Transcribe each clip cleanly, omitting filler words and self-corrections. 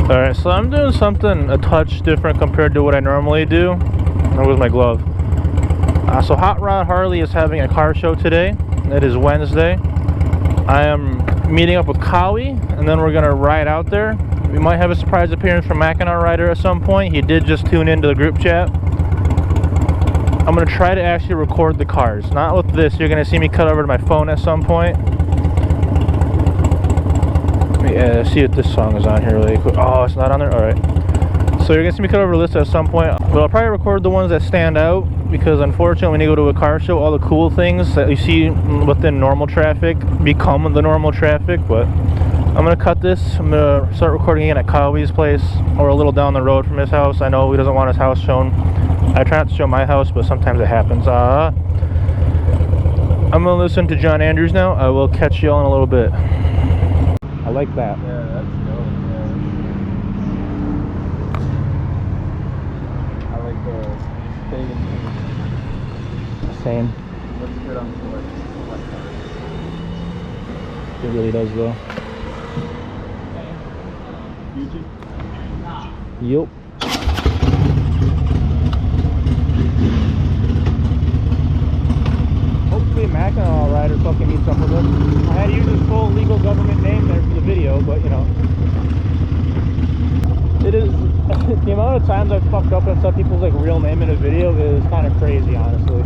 Alright, so I'm doing something a touch different compared to what I normally do. Where was my glove? So Hot Rod Harley is having a car show today. It is Wednesday. I am meeting up with Kawi, and then we're going to ride out there. We might have a surprise appearance from Mackinac Rider at some point. He did just tune into the group chat. I'm going to try to actually record the cars. Not with this. You're going to see me cut over to my phone at some point. Yeah, see if this song is on here really quick. Oh, it's not on there? Alright. So you're going to see me cut over the list at some point. But I'll probably record the ones that stand out, because unfortunately when you go to a car show, all the cool things that you see within normal traffic become the normal traffic. But I'm going to cut this. I'm going to start recording again at Kawi's place, or a little down the road from his house. I know he doesn't want his house shown. I try not to show my house, but sometimes it happens. I'm going to listen to John Andrews now. I will catch you all in a little bit. I like that. Yeah, that's dope. Yeah. I like the fade and Same. looks good on foot. It really does though. YouTube? Yup. Hopefully Mackinac Rider fucking needs some of this. I had to use his full legal government name there for the video, but you know. It is the amount of times I've fucked up on some people's like real name in a video is kind of crazy, honestly.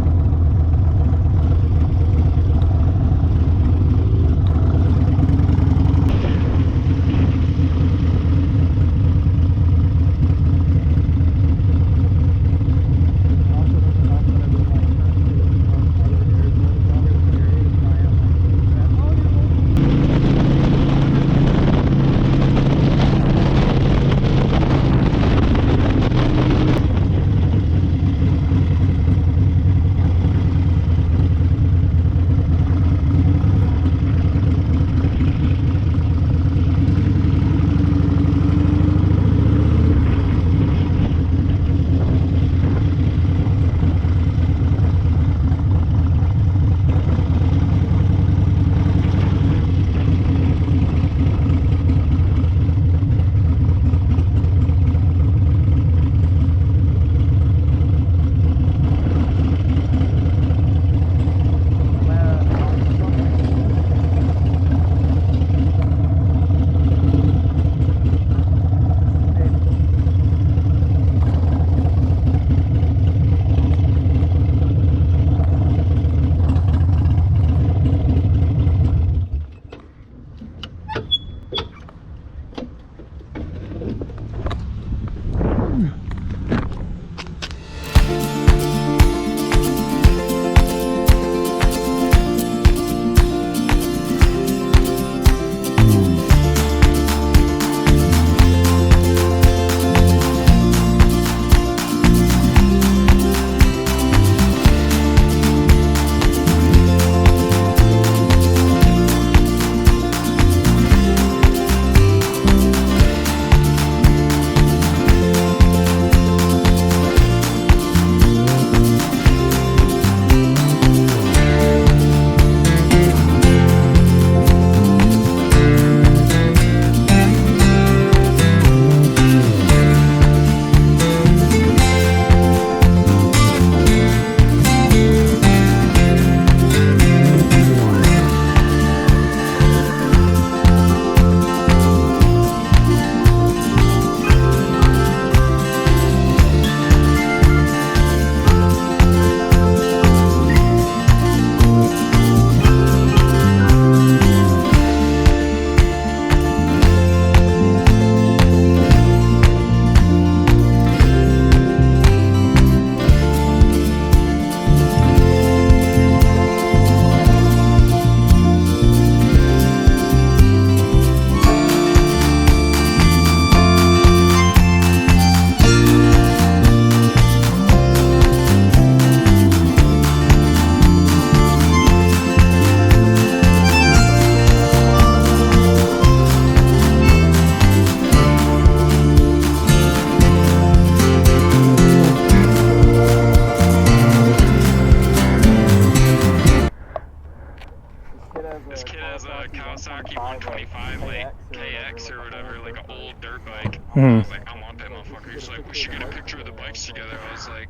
Hmm. I was like, I want that motherfucker. He's like, we should get a picture of the bikes together. I was like,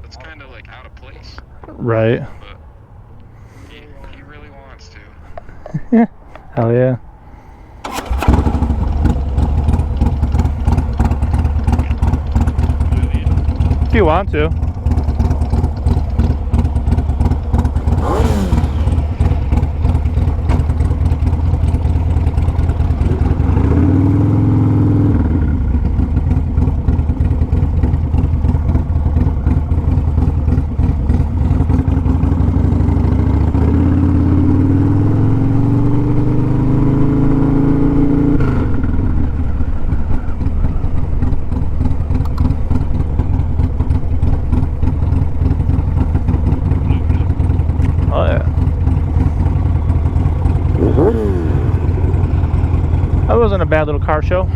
that's kind of like out of place. Right. But he really wants to. Hell yeah. If you want to. Oh yeah. That wasn't a bad little car show.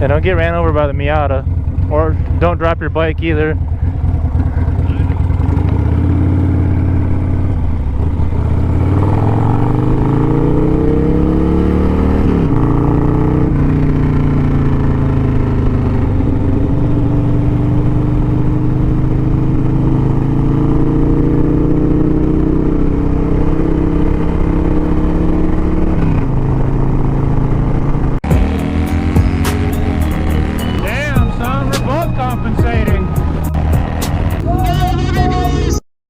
And don't get ran over by the Miata, or don't drop your bike either.